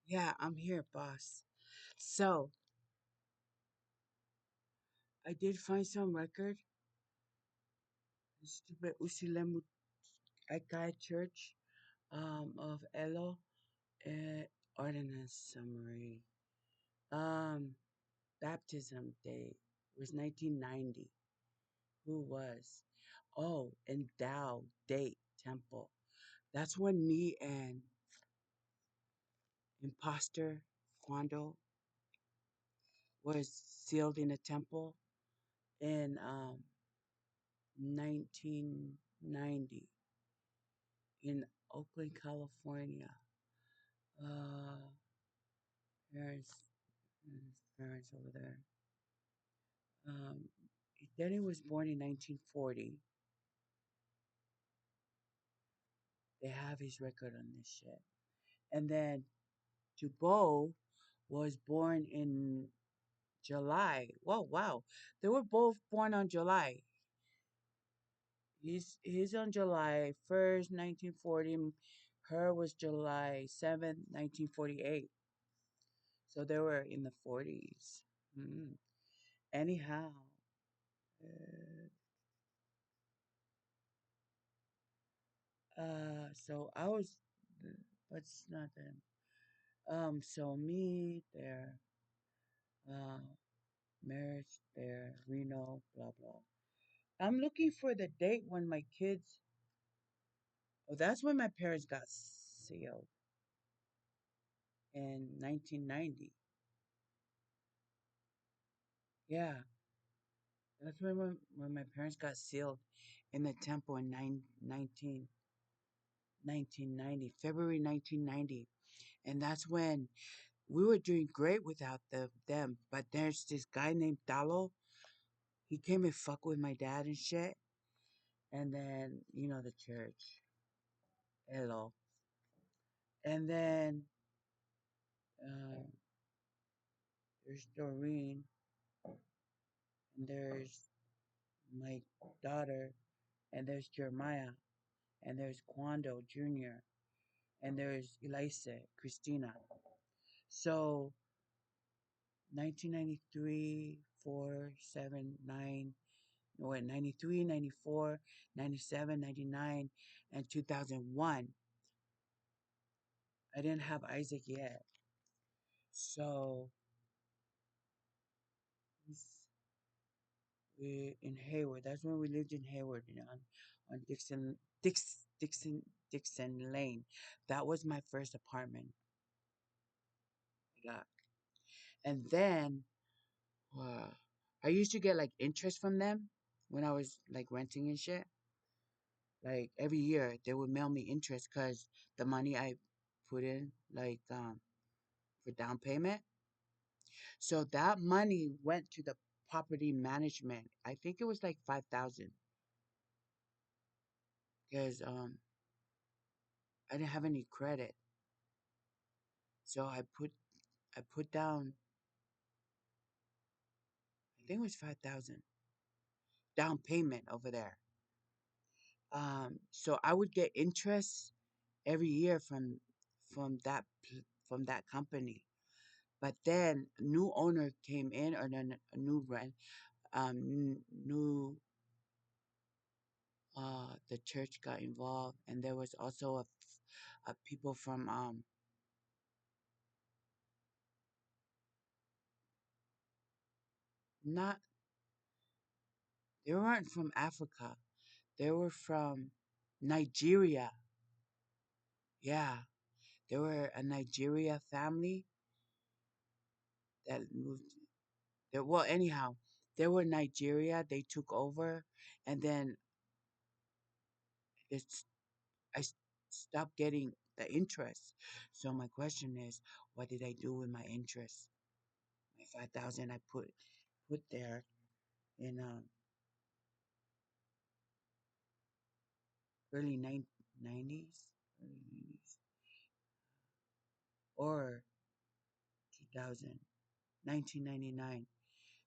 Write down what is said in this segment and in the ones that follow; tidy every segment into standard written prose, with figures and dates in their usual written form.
Yeah, I'm here, boss. So, I did find some record. Stupid Usilemu Akai Church of Elo Ordinance Summary. Um, Baptism Day was 1990. Who was? Oh, Endow Date Temple. That's when me and Imposter Quando was sealed in a temple in 1990 in Oakland, California. Uh, parents, parents over there. Um, Denny was born in 1940. They have his record on this shit. And then Dubois was born in July. Whoa, wow. They were both born on July. He's on July 1st, 1940. Her was July 7th, 1948. So they were in the 40s. Mm. Anyhow, so I was, but it's not them. So me there, uh, marriage there, Reno, blah blah. I'm looking for the date when my kids. Oh, that's when my parents got sealed in 1990. Yeah, that's when my parents got sealed in the temple in 1990, February 1990. And that's when we were doing great without them. But there's this guy named Dalo. He came and fuck with my dad and shit. And then, the church. Hello. And then uh, there's Doreen. And there's my daughter. And there's Jeremiah. And there's Quando Jr. And there's Elisa, Christina. So 1993, 4, 7, 9, no, wait, 93, 94, 97, 99, and 2001. I didn't have Isaac yet. So we in Hayward. That's when we lived in Hayward, on Dixon Lane. That was my first apartment I got. And then uh, I used to get like interest from them when I was like renting and shit. Like every year they would mail me interest because the money I put in, like for down payment. So that money went to the property management. I think it was like 5,000 because I didn't have any credit. So I put down, I think it was 5,000 down payment over there. So I would get interest every year from that company. But then a new owner came in, or then a new rent, new the church got involved, and there was also a people from not they weren't from Africa. They were from Nigeria. Yeah, they were a Nigeria family that moved. Well, anyhow, they were Nigeria. They took over, and then it's I stopped getting the interest. So my question is, what did I do with my interest? My 5,000 I put there in early 90s, early 90s, or 2000, 1999.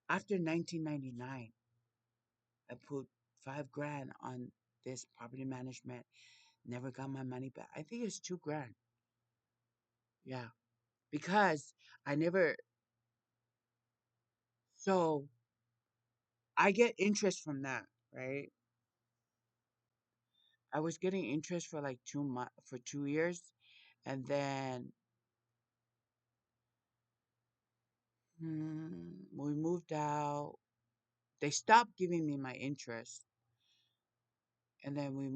After 1999, I put 5 grand on this property management. Never got my money back. I think it's 2 grand. Yeah. because I never. So I get interest from that, right? I was getting interest for like 2 months for 2 years, and then we moved out. They stopped giving me my interest, and then we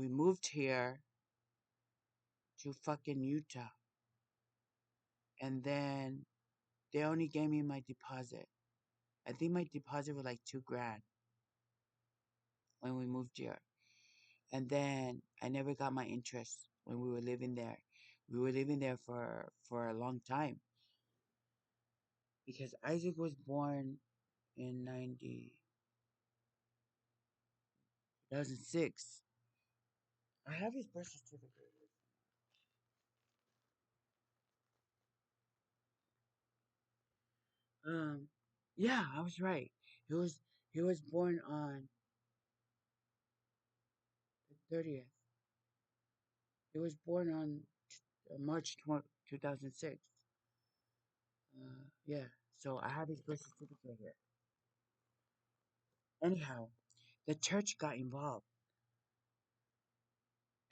moved here to fucking Utah, and then they only gave me my deposit. I think my deposit was like 2 grand when we moved here, and then I never got my interest when we were living there. We were living there for a long time because Isaac was born in 2006. I have his birth certificate. Um, yeah, I was right. He was born on the 30th. He was born on March 2006. Yeah, so I have his birth certificate here. Anyhow, the church got involved,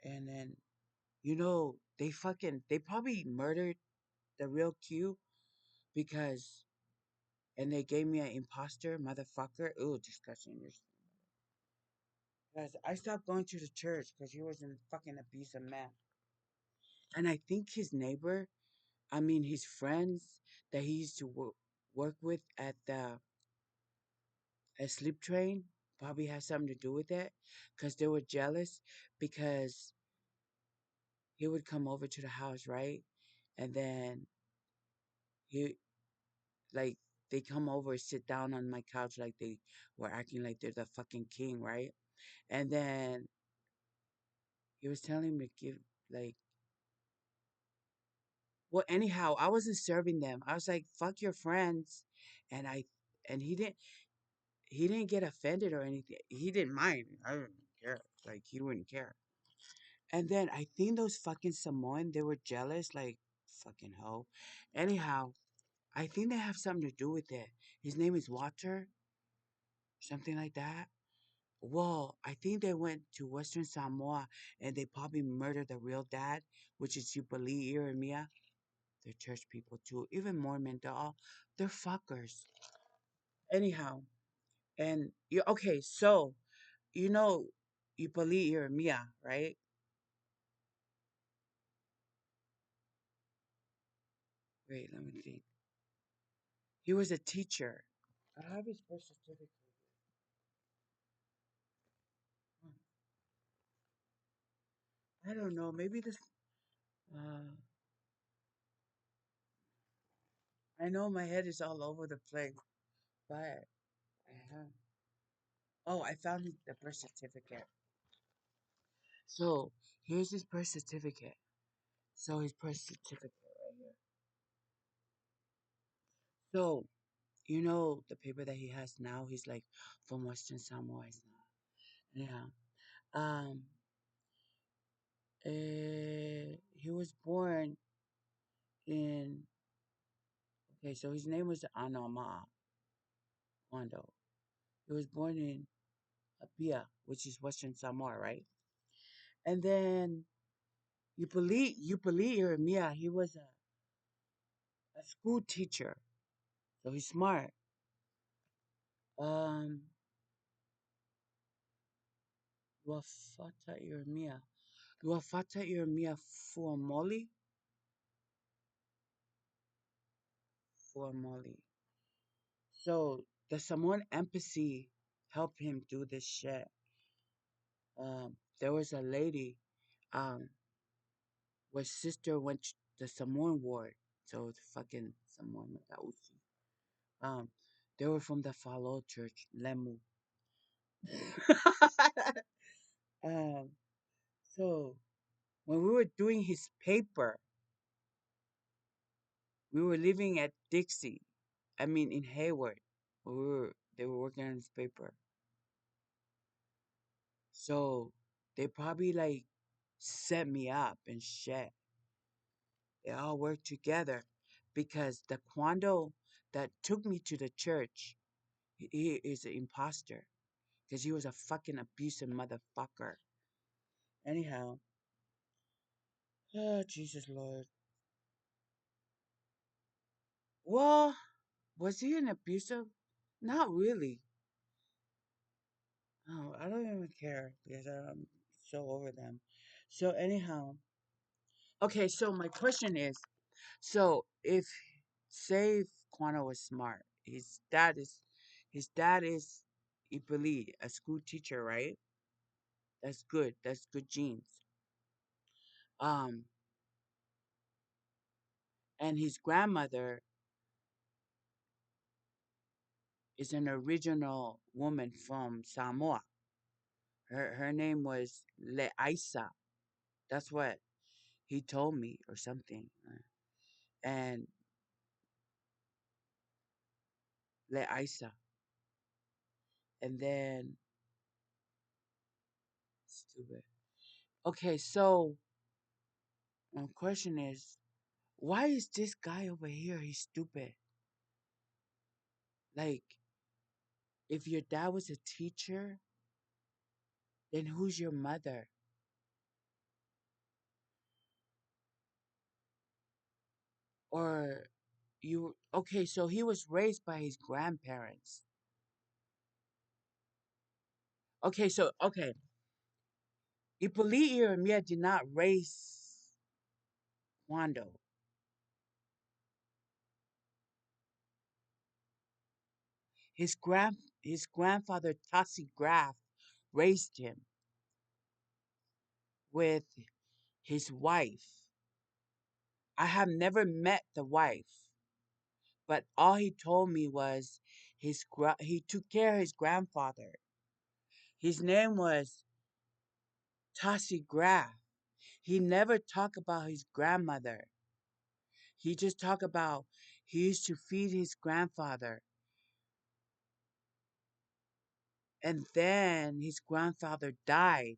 and then they probably murdered the real Q because, and they gave me an imposter, motherfucker. Ooh, disgusting. Because I stopped going to the church because he was a fucking abusive man. And I think his friends that he used to work with at Sleep Train probably had something to do with it because they were jealous because he would come over to the house, right? And then he, like, they come over, sit down on my couch like they were acting like they're the fucking king, right? And then he was telling me to give, like, well, anyhow, I wasn't serving them. I was like, fuck your friends. And and he didn't get offended or anything. He didn't mind. I didn't care. Like, he wouldn't care. And then I think those fucking Samoan, they were jealous, like, fucking hoe. Anyhow, I think they have something to do with it. His name is Walter, something like that. Well, I think they went to Western Samoa and they probably murdered the real dad, which is Yupali Irimia. They're church people too. Even Mormon, they're fuckers. Anyhow, and you okay, so you know Yupali Irimia, right? Wait, let me think. He was a teacher. I have his birth certificate. Hmm, I don't know. Maybe this. Uh, I know my head is all over the place, but uh oh, I found the birth certificate. So here's his birth certificate. So his birth certificate right here. So the paper that he has now. He's like from Western Samoa. He's not. Yeah. Um. He was born in. Okay, so his name was Anoma Wando. He was born in Apia, which is Western Samoa, right? And then you believe Mia, he was a school teacher, so he's smart. Um, Wafata Irmia, Wafata Irmia Formoli. So the Samoan embassy helped him do this shit. There was a lady, um, where sister went to the Samoan ward, so the fucking Samoan Matausi. Um, they were from the Falo Church, Lemu. um, so when we were doing his paper, we were living at Dixie. I mean, in Hayward. They were working on his paper. So they probably like set me up and shit. They all worked together because the Quando that took me to the church, he is an imposter because he was a fucking abusive motherfucker. Anyhow, oh Jesus Lord. Well, was he an abusive? Not really. Oh, I don't even care because I'm so over them. So anyhow, okay. So my question is, so if say if Quano was smart, his dad is, he believe a school teacher, right? That's good. That's good genes. Um, and his grandmother is an original woman from Samoa. Her name was Leisa. That's what he told me or something. And Leisa. And then stupid. Okay, so my question is, why is this guy over here? He's stupid. Like, if your dad was a teacher, then who's your mother? Or you okay, so he was raised by his grandparents. Okay, so okay. Ippolito Mia did not raise Wando. His grandfather Tassi Graf raised him with his wife. I have never met the wife, but all he told me was he took care of his grandfather. His name was Tassi Graf. He never talked about his grandmother. He just talked about he used to feed his grandfather. And then his grandfather died.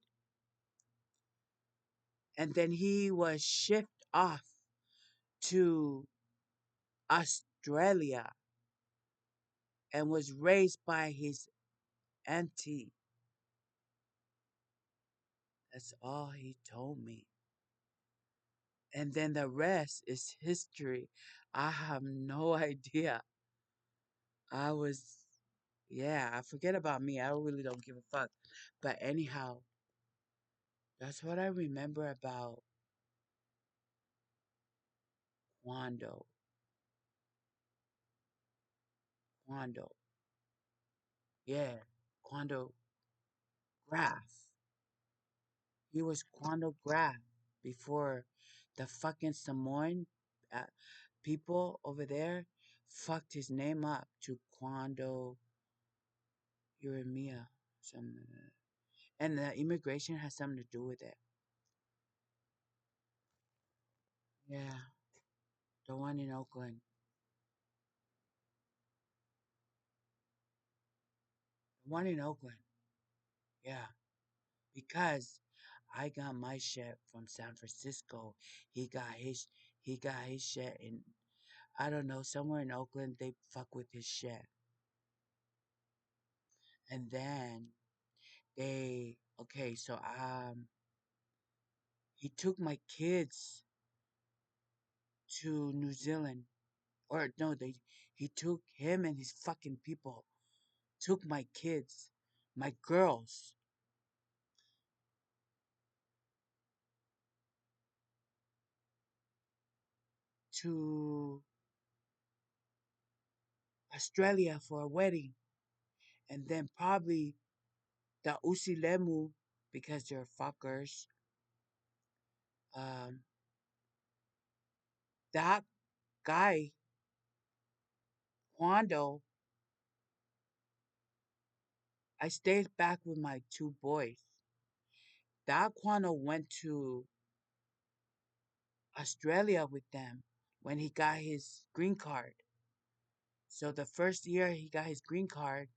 And then he was shipped off to Australia and was raised by his auntie. That's all he told me. And then the rest is history. I have no idea. I was, yeah, I forget about me. I really don't give a fuck. But anyhow, that's what I remember about Quando. Quando. Yeah, Quando Graph. He was Quando Graph before the fucking Samoan uh, people over there fucked his name up to Quando Uremia. Some, and the immigration has something to do with it. Yeah, the one in Oakland. The one in Oakland. Yeah, because I got my shit from San Francisco. He got his he got his shit in, I don't know, somewhere in Oakland. They fuck with his shit. And then they okay, so he took my kids to New Zealand. Or no, he took him and his fucking people took my kids, my girls, to Australia for a wedding. And then probably the Usilemu, because they're fuckers. Um, that guy, Quando, I stayed back with my two boys. That Quando went to Australia with them when he got his green card. So the first year he got his green card,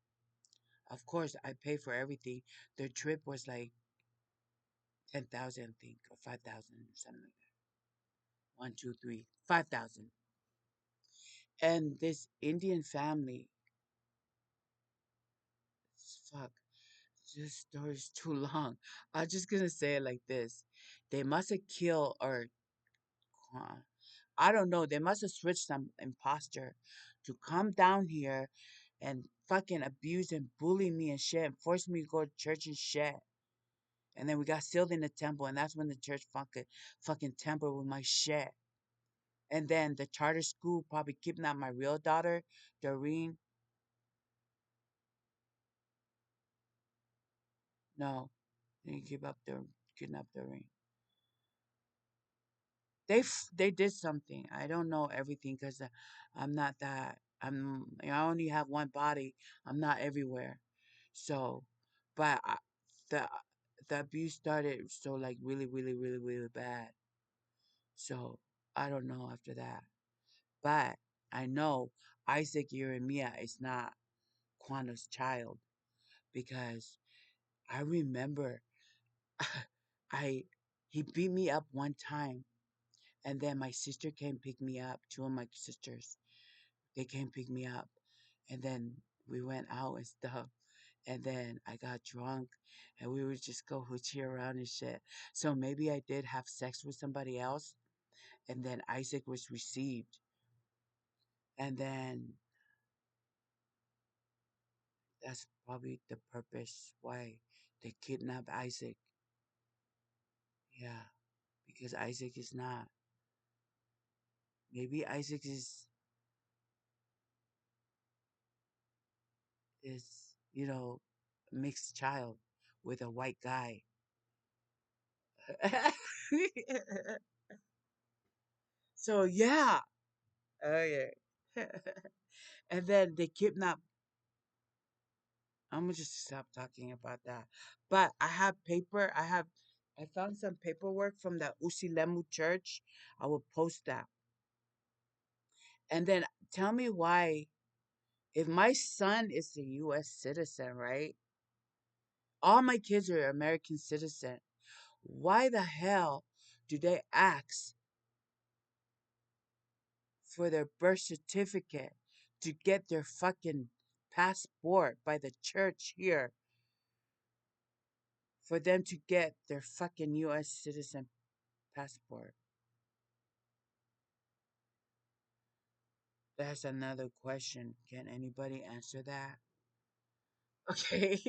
of course I paid for everything. Their trip was like 10,000, I think, or 5,000 or something like that. One, two, three, 5,000. And this Indian family, fuck, this story's too long. I'm just gonna say it like this. They must have killed or uh, I don't know, they must have switched some imposter to come down here and fucking abuse and bully me and shit and force me to go to church and shit. And then we got sealed in the temple, and that's when the church fucking tampered with my shit. And then the charter school probably kidnapped my real daughter, Doreen. No, they didn't kidnap Doreen. They did something. I don't know everything because I'm not that. I only have one body. I'm not everywhere. So, but the the abuse started so like really, really, really, really bad. So I don't know after that. But I know Isaac Jeremiah is not Quanta's child because I remember I he beat me up one time and then my sister came pick me up. Two of my sisters, they came pick me up and then we went out and stuff. And then I got drunk and we would just go hoochie around and shit. So maybe I did have sex with somebody else and then Isaac was received. And then that's probably the purpose why they kidnapped Isaac. Yeah, because Isaac is not. Maybe Isaac is a mixed child with a white guy. So yeah. Okay. And then they kidnap. I'm gonna just stop talking about that. But I have paper. I found some paperwork from the Usilemu church. I will post that. And then tell me why, if my son is a U.S. citizen, right? All my kids are American citizen. Why the hell do they ask for their birth certificate to get their fucking passport by the church here for them to get their fucking US citizen passport? That's another question. Can anybody answer that? Okay.